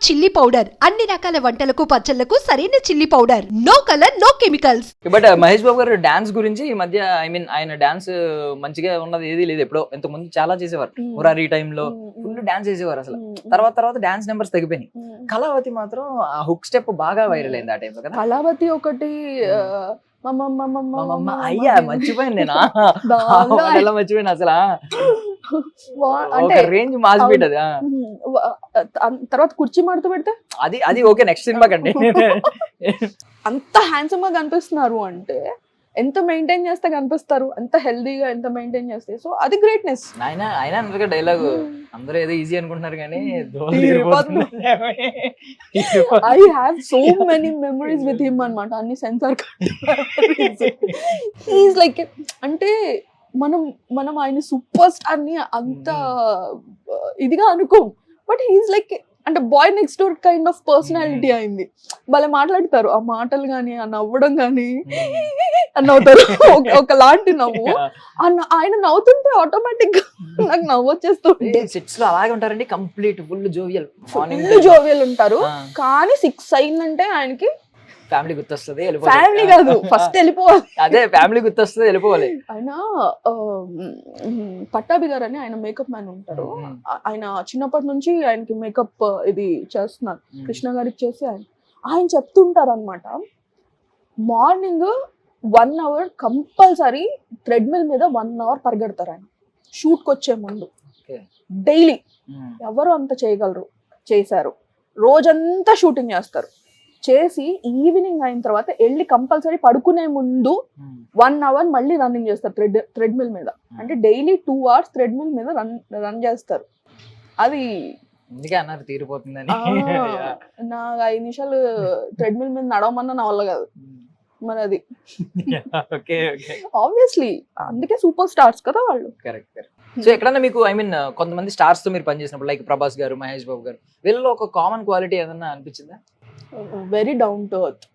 Chilli powder అన్ని రకాల వంటలకు పచ్చళ్లకు సరైన chilli powder. No colour no chemicals. But Mahesh Babu గారు డాన్స్ గురించి ఈ మధ్య ఆయన డాన్స్ మంచిగా ఉన్నది ఏది లేదు. ఎప్పుడో ఇంతకు ముందు చాలా చేసేవారు. మురారి టైంలో ఫుల్ డాన్స్ చేసేవారు అసలు. తర్వాత డాన్స్ నెంబర్స్ తగ్గిపోయినాయి. కళావతి మాత్రం ఆ హుక్ స్టెప్ బాగా వైరల్ అయింది ఆ టైంలో కదా. కళావతి ఒకటి అయ్యా మర్చిపోయాను నేను. ఎలా మర్చిపోయాను అసలు. రేంజ్ మాస్ బీట్ అది. తర్వాత కుర్చీ మడత పెడితే అది ఓకే నెక్స్ట్ సినిమా కండి. అంత హ్యాండ్సమ్ గా కనిపిస్తున్నారు అంటే ఎంత మెయింటైన్ చేస్తే కనిపిస్తారు, ఎంత హెల్దీగా ఎంత మెయింటైన్ చేస్తే. సో అది గ్రేట్నెస్. ఆయన అందరికీ డైలాగ్ అందరూ ఏదో ఈజీ అనుకుంటున్నారు కానీ I have so many memories with him అన్నమాట. అన్ని సెన్సార్ ఈజ్ లైక్ అంటే మనం ఆయన సూపర్ స్టార్ ని అంత ఇదిగా అనుకోం. బట్ హీఈస్ లైక్ అంటే boy next door kind of personality అయింది. భలే మాట్లాడతారు. ఆ మాటలు గాని ఆ నవ్వడం గాని నవ్వుతారు ఒకలాంటి నవ్వు. ఆయన నవ్వుతుంటే ఆటోమేటిక్ గా నాకు నవ్వు వచ్చేస్తుంది. సెట్స్ లో అలాగే ఉంటారండి. కంప్లీట్ ఫుల్ జోవియల్ ఉంటారు. కానీ 6 అయిందంటే ఆయనకి ఫ్యామిలీ గుర్తొస్తుంది. ఫ్యామిలీ కాదు ఫస్ట్ వెళ్ళిపోవాలి. అదే ఫ్యామిలీ గుర్తొస్తుంది వెళ్ళిపోవాలి. ఆయన పట్టాభి గారు అని ఆయన మేకప్ మ్యాన్ ఉంటారు. ఆయన చిన్నప్పటి నుంచి ఆయనకి మేకప్ ఇది చేస్తున్నారు. కృష్ణ గారికి చేసి ఆయన చెప్తుంటారు అనమాట. మార్నింగ్ 1 hour కంపల్సరీ థ్రెడ్మిల్ మీద 1 hour పరిగెడతారు ఆయన షూట్కి వచ్చే ముందు. డైలీ ఎవరు అంత చేయగలరు, చేశారు. రోజంతా షూటింగ్ చేస్తారు. చేసి ఈవినింగ్ అయిన తర్వాత వెళ్ళి కంపల్సరీ పడుకునే ముందు 1 hour మళ్ళీ రన్నింగ్ చేస్తారు థ్రెడ్మిల్ మీద. అంటే డైలీ 2 hours థ్రెడ్మిల్ మీద రన్ చేస్తారు. అది అన్నారు తీరిపోతుందని. నాకు 5 నిమిషాలు థ్రెడ్మిల్ మీద నడవమన్నా నా వల్ల కాదు మరి. అది ఆబ్వియస్లీ అందుకే సూపర్ స్టార్స్ కదా వాళ్ళు. కరెక్ట్. సో ఎక్కడన్నా మీకు కొంతమంది స్టార్స్ తో మీరు పనిచేసినప్పుడు లైక్ ప్రభాస్ గారు, మహేష్ బాబు గారు, వీళ్ళలో ఒక కామన్ క్వాలిటీ ఏదన్నా అనిపించిందా? Very down to earth.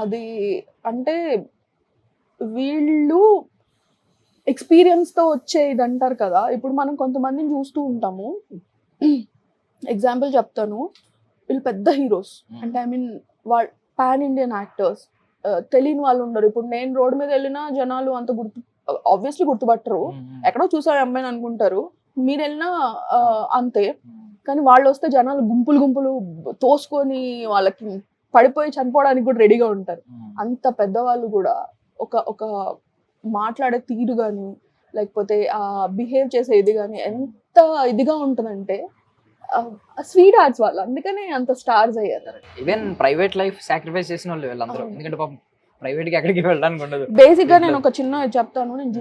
అది అంటే వీళ్ళు ఎక్స్పీరియన్స్ తో వచ్చే ఇది అంటారు కదా. ఇప్పుడు మనం కొంతమందిని చూస్తూ ఉంటాము. ఎగ్జాంపుల్ చెప్తాను. వీళ్ళు పెద్ద హీరోస్ అంటే వాళ్ళు పాన్ ఇండియన్ యాక్టర్స్. తెలియని వాళ్ళు ఉండరు. ఇప్పుడు నేను రోడ్ మీద వెళ్ళినా జనాలు అంత ఆబ్వియస్లీ గుర్తుపట్టరు. ఎక్కడో చూసా అమ్మాయిని అనుకుంటారు. మీరు వెళ్ళినా అంతే. కానీ వాళ్ళు వస్తే జనాలు గుంపులు తోసుకొని వాళ్ళకి పడిపోయి చనిపోవడానికి కూడా రెడీగా ఉంటారు. అంత పెద్దవాళ్ళు కూడా ఒక మాట్లాడే తీరు కానీ లేకపోతే ఆ బిహేవ్ చేసే ఇది కానీ ఎంత ఇదిగా ఉంటుందంటే స్వీట్ హార్ట్స్ వాళ్ళు. అందుకనే అంత స్టార్స్ అయ్యారు. ఈవెన్ ప్రైవేట్ లైఫ్ సాక్రిఫైస్ చేసిన వాళ్ళు వీళ్ళందరూ. ఎందుకంటే పాపం ప్రైవేట్ కి ఎక్కడికి వెళ్ళడానికి ఉండదు. బేసిక్ గా నేను ఒక చిన్న చెప్తాను. నేను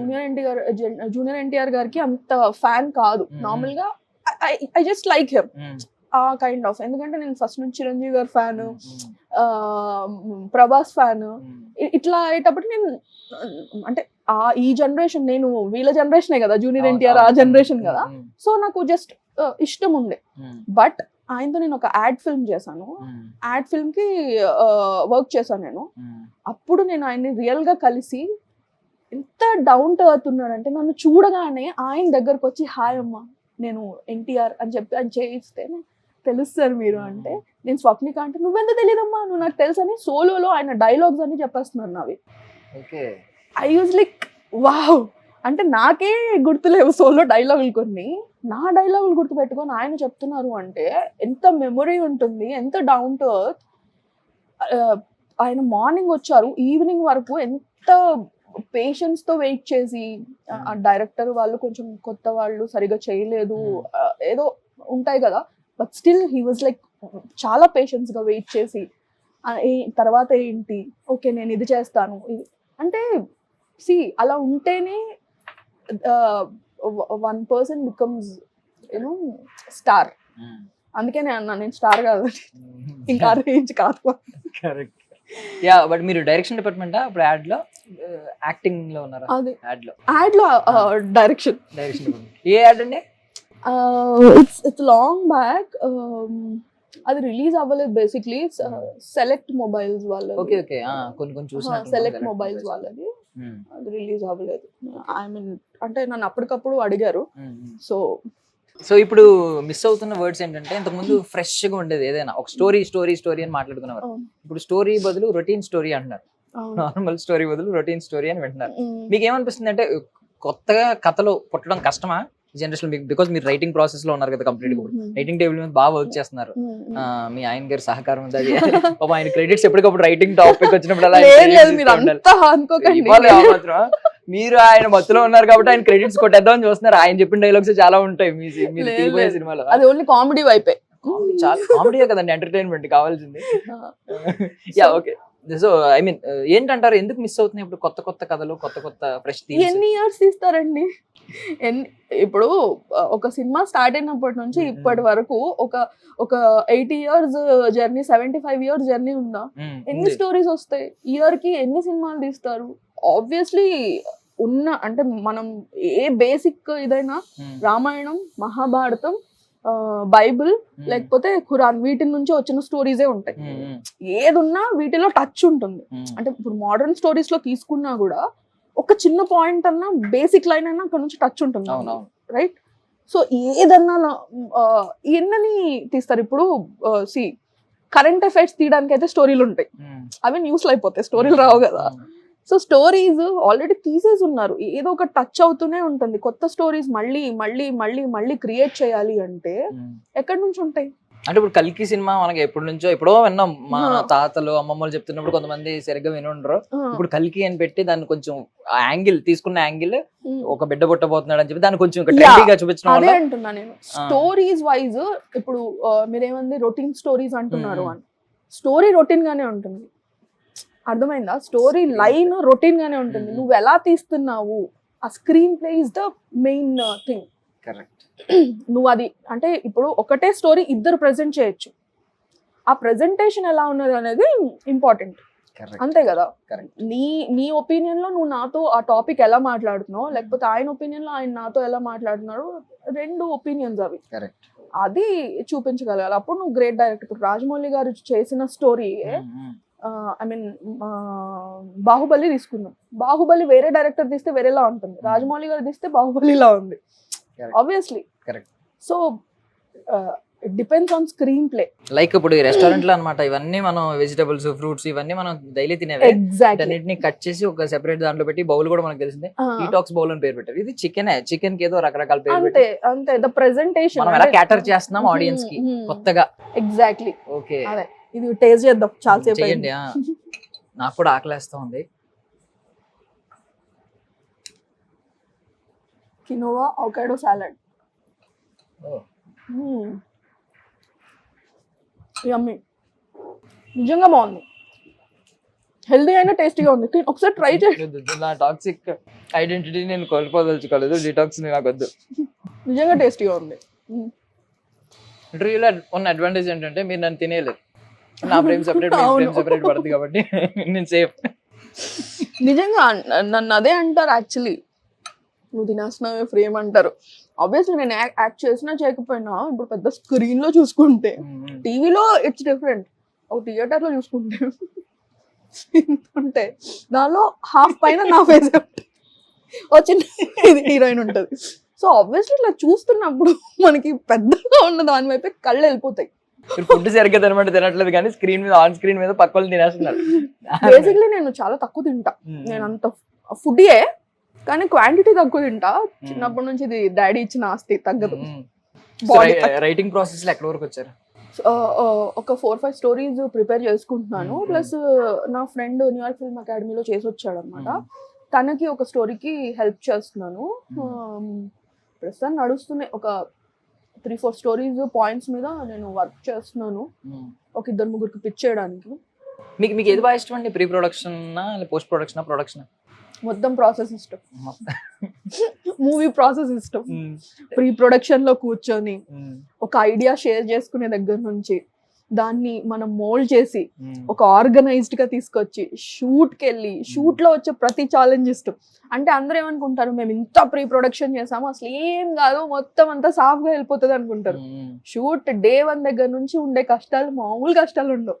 జూనియర్ ఎన్టీఆర్ గారికి అంత ఫ్యాన్ కాదు. నార్మల్ గా ఐ జస్ట్ లైక్ హిమ్ ఆ కైండ్ ఆఫ్. ఎందుకంటే నేను ఫస్ట్ నుంచి చిరంజీవి గారు ఫ్యాన్, ప్రభాస్ ఫ్యాన్. ఇట్లా అయ్యేటప్పుడు నేను అంటే ఈ జనరేషన్, నేను వీళ్ళ జనరేషనే కదా, జూనియర్ ఎన్టీఆర్ ఆ జనరేషన్ కదా. సో నాకు జస్ట్ ఇష్టం ఉండే. బట్ ఆయనతో నేను ఒక యాడ్ ఫిల్మ్ చేశాను. యాడ్ ఫిల్మ్ కి వర్క్ చేశాను నేను. అప్పుడు నేను ఆయన్ని రియల్ గా కలిసి ఎంత డౌన్ టు ఎర్త్ ఉన్నాడంటే నన్ను చూడగానే ఆయన దగ్గరకు వచ్చి హాయ్ అమ్మా నేను ఎన్టీఆర్ అని చెప్పి ఆయన చేయిస్తే తెలుస్తారు మీరు అంటే, నేను స్వప్నిక అంటే నువ్వెంత తెలియదమ్మా నువ్వు నాకు తెలుసు అని సోలోలో ఆయన డైలాగ్స్ అన్ని చెప్పేస్తున్నారు నావి. I use like wow. అంటే నాకే గుర్తులేవు సోలో డైలాగులు కొన్ని. నా డైలాగులు గుర్తు పెట్టుకొని ఆయన చెప్తున్నారు అంటే ఎంత మెమొరీ ఉంటుంది, ఎంత డౌన్ టు ఎర్త్. ఆయన మార్నింగ్ వచ్చారు, ఈవినింగ్ వరకు ఎంత పేషెన్స్ తో వెయిట్ చేసి, ఆ డైరెక్టర్ వాళ్ళు కొంచెం కొత్త వాళ్ళు సరిగా చేయలేదు ఏదో ఉంటాయి కదా. But still he was like చాలా పేషెన్స్ గా వెయిట్ చేసి తర్వాత ఏంటి ఓకే నేను ఇది చేస్తాను అంటే అలా ఉంటేనే one person becomes స్టార్. అందుకే నేను స్టార్ కాదు, ఇంకా రేంజ్ కాదు. కరెక్ట్. యా బట్ మీరు డైరెక్షన్ డిపార్ట్మెంటా ఇప్పుడు యాక్టింగ్ లో ఉన్నారా? యాడ్ లో డైరెక్షన్ ఏ యాడ్ అండి? It's long back. అది రిలీజ్ అవ్వలేదు బేసిక్లీ. సెలెక్ట్ మొబైల్స్ వాళ్ళది. ఓకే ఓకే కొన్ని చూసాను. సెలెక్ట్ మొబైల్స్ వాళ్ళది. అది రిలీజ్ అవ్వలేదు. ఐ మీన్ అంటే నన్ను అప్పటికప్పుడు అడిగారు. సో సో ఇప్పుడు మిస్ అవుతున్న వర్డ్స్ ఏంటంటే ఇంతకుముందు ఫ్రెష్ గా ఉండేది ఏదైనా ఒక స్టోరీ అని మాట్లాడుకునేవారు. అవును. ఇప్పుడు స్టోరీ బదులు రొటీన్ స్టోరీ అంటున్నారు. అవును. నార్మల్ స్టోరీ బదులు రొటీన్ స్టోరీ అని వింటున్నారు. మీకు ఏమనిపిస్తుంది అంటే కొత్తగా కథలు పుట్టడం కష్టమా జనరేషన్ మీకు? బికాస్ మీరు రైటింగ్ ప్రాసెస్ లో ఉన్నారు కదా కంప్లీట్ గా. రైటింగ్ టేబుల్ మీద బాగా వర్క్ చేస్తున్నారు. మీ ఆయన గారి సహకారం ఉంది. అది పాపం ఆయన క్రెడిట్స్ ఎప్పటికప్పుడు రైటింగ్ టాపిక్ వచ్చినప్పుడు అలా మీరు అంతా అనుకోకండి. మీరు ఆయన మధ్యలో ఉన్నారు కాబట్టి ఆయన క్రెడిట్స్ కొట్టేద్దామని చూస్తున్నారు. ఆయన చెప్పిన డైలాగ్స్ చాలా ఉంటాయి మీరు తీయబోయే సినిమాలో. అది ఓన్లీ కామెడీ వైపే. చాలా కామెడీయే కదండి, ఎంటర్టైన్మెంట్ కావాల్సింది. Yeah okay. So I mean ఏంటంటారు, ఎందుకు మిస్ అవుతున్నాయి ఇప్పుడు కొత్త కథలు, కొత్త ఫ్రెష్ థీమ్స్? ఎన్ని ఇయర్స్ తీస్తారండి? ఇప్పుడు ఒక సినిమా స్టార్ట్ అయినప్పటి నుంచి ఇప్పటి వరకు ఒక 80 years జర్నీ, 75 years జర్నీ ఉందా? ఎన్ని స్టోరీస్ వస్తాయి? ఇయర్ కి ఎన్ని సినిమాలు తీస్తారు? ఆబ్వియస్లీ అంటే మనం ఏ బేసిక్ ఇదైనా రామాయణం, మహాభారతం, బైబిల్ లేకపోతే ఖురాన్, వీటి నుంచి వచ్చిన స్టోరీసే ఉంటాయి. ఏదున్నా వీటిలో టచ్ ఉంటుంది. అంటే ఇప్పుడు మోడర్న్ స్టోరీస్ లో తీసుకున్నా కూడా ఒక చిన్న పాయింట్ అన్నా, బేసిక్ లైన్ అయినా అక్కడ నుంచి టచ్ ఉంటుంది, రైట్? సో ఏదన్నా ఎన్నని తీస్తారు. ఇప్పుడు కరెంట్ అఫైర్స్ తీయడానికి అయితే స్టోరీలు ఉంటాయి, అవి న్యూస్లో అయిపోతాయి, స్టోరీలు రావు కదా. సో స్టోరీస్ ఆల్రెడీ తీసేసి ఉన్నారు, ఏదో ఒక టచ్ అవుతూనే ఉంటుంది. కొత్త స్టోరీస్ మళ్ళీ మళ్ళీ మళ్ళీ మళ్ళీ క్రియేట్ చేయాలి అంటే ఎక్కడి నుంచి ఉంటాయి? అంటే ఇప్పుడు కల్కి సినిమా మనకి ఎప్పటి నుంచో ఎప్పుడో విన్నాం, మా తాతలు అమ్మమ్మలు చెప్తున్నప్పుడు కొంతమంది సరిగ్గా వినుండరు. ఇప్పుడు కల్కి అని పెట్టి దాన్ని కొంచెం యాంగిల్ తీసుకున్న యాంగిల్ ఒక బిడ్డ పుట్టబోతున్నాడు అని చెప్పి దాన్ని కొంచెం ట్రెండీగా చూపించడం. అదే అంటున్నా నేను, స్టోరీస్ వైజ్. ఇప్పుడు మీరేమంది రొటీన్ స్టోరీస్ అంటున్నారు అని, స్టోరీ రొటీన్ గానే ఉంటుంది, అర్థమైందా? స్టోరీ లైన్ రొటీన్ గానే ఉంటుంది. నువ్వు ఎలా తీస్తున్నావు, ఆ screen play is the main thing. Correct. నువ్వు అది అంటే ఇప్పుడు ఒకటే స్టోరీ ఇద్దరు ప్రెజెంట్ చేయొచ్చు, ఆ ప్రెజెంటేషన్ ఎలా ఉన్నది అనేది ఇంపార్టెంట్, అంతే కదా? నీ ఒపీనియన్ లో నువ్వు నాతో ఆ టాపిక్ ఎలా మాట్లాడుతున్నావు, లేకపోతే ఆయన ఒపీనియన్ లో ఆయన నాతో ఎలా మాట్లాడుతున్నాడు, రెండు ఒపీనియన్స్ అవి. అది చూపించగలగాలి, అప్పుడు నువ్వు గ్రేట్ డైరెక్టర్. ఇప్పుడు రాజమౌళి గారు చేసిన స్టోరీ, ఐ మీన్ బాహుబలి తీసుకుందాం. బాహుబలి వేరే డైరెక్టర్ తీస్తే వేరేలా ఉంటుంది, రాజమౌళి గారు తీస్తే బాహుబలిలా ఉంది, obviously. Correct. So it depends on screen play. Like ఇప్పుడు ఈ రెస్టారెంట్ లో అన్నమాట, ఇవన్నీ మనం వెజిటబుల్స్, ఫ్రూట్స్ ఇవన్నీ మనం డైలీ తినేవి, అన్నిటిని కట్ చేసి ఒక సెపరేట్ దాంట్లో పెట్టి, బౌల్ కూడా మనకు తెలిసిందే డీటాక్స్ బౌల్ అని పేరు పెట్టారు. ఇది చికెన్ కి ఏదో రకరకాల పేరు అంతే అంతే. ద ప్రెజెంటేషన్ మనం ఎలా క్యాటర్ చేస్తున్నాం ఆడియన్స్ కి కొత్తగా. ఎగ్జాక్ట్లీ. ఓకే, అదే ఇది టేస్ట్ చేద్దాం, చాలా సేపు చేయండి. నాకు కూడా ఆకలేస్తా ఉంది. కినోవా అవకాడో సాలడ్, యమ్మీ, నిజంగా బాగుంది, హెల్దీ అయినా టేస్టీగా ఉంది. ఒకసారి ట్రై చేయండి. నా టాక్సిక్ ఐడెంటిటీ నేను కోల్పోదలుచుకోలేదు, డిటాక్స్ నాకు వద్దు. నిజంగా టేస్టీగా ఉంది. ఇంటర్వ్యూలో ఉన్న అడ్వాంటేజ్ ఏంటంటే మీరు నన్ను తినేయలేదు, నా ఫ్రేమ్ సెపరేట్ పడుతుంది కాబట్టి నేను సేఫ్. నిజంగా నన్ను అదే అంటారు యాక్చువల్లీ, నువ్వు తినేస్తున్నావే ఫ్రేమ్ అంటారు. ఆబ్వియస్లీ నేను యాక్ట్ చేసినా చేయకపోయినా, ఇప్పుడు పెద్ద స్క్రీన్ లో చూసుకుంటే, టీవీలో ఇట్స్ డిఫరెంట్, ఒక థియేటర్ లో చూసుకుంటే ఉంటే దానిలో హాఫ్ పైన నా ఫేస్ వచ్చిన ఇది హీరోయిన్ ఉంటుంది. సో ఆబ్వియస్లీ ఇట్లా చూస్తున్నప్పుడు మనకి పెద్దగా ఉన్న దాని వైపే కళ్ళు వెళ్ళిపోతాయి. ఫుడ్ సరిగ్గా తినమంటే తినట్లేదు, కానీ స్క్రీన్ మీద, ఆన్ స్క్రీన్ మీద పక్క వాళ్ళు తినేస్తున్నారు. బేసిక్లీ నేను చాలా తక్కువ తింటా, నేను అంత ఫుడ్యే కానీ క్వాంటిటీ తక్కువ తింటా. చిన్నప్పటి నుంచి ఇది డాడీ ఇచ్చిన ఆస్తి, తగ్గదు. రైటింగ్ ప్రాసెస్ లో ఎక్కడి వరకు వచ్చారు? ఒక 4-5 స్టోరీస్ ప్రిపేర్ చేసుకుంటున్నాను. ప్లస్ నా ఫ్రెండ్ న్యూయార్క్ ఫిల్మ్ అకాడమీలో చేసి వచ్చాడు అనమాట, తనకి ఒక స్టోరీకి హెల్ప్ చేస్తున్నాను. ప్రస్తుతం నడుస్తున్నాయి ఒక 3-4 స్టోరీస్ పాయింట్స్ మీద నేను వర్క్ చేస్తున్నాను, ఒక 2-3 పిచ్ చేయడానికి. మీకు ఏది బాగా ఇష్టం అండి? Pre production, post production? మొత్తం ప్రాసెస్ ఇష్టం, మూవీ ప్రాసెస్ ఇష్టం. ప్రీ ప్రొడక్షన్ లో కూర్చొని ఒక ఐడియా షేర్ చేసుకునే దగ్గర నుంచి దాన్ని మనం మోల్డ్ చేసి ఒక ఆర్గనైజ్డ్ గా తీసుకొచ్చి షూట్కి వెళ్ళి షూట్ లో వచ్చే ప్రతి ఛాలెంజ్ ఇష్టం. అంటే అందరూ ఏమనుకుంటారు, మేము ఇంత ప్రీ ప్రొడక్షన్ చేసాము, అసలు ఏం కాదు, మొత్తం అంతా సాఫ్ గా వెళ్ళిపోతుంది అనుకుంటారు. షూట్ డే 1 దగ్గర నుంచి ఉండే కష్టాలు మామూలు కష్టాలు ఉండవు.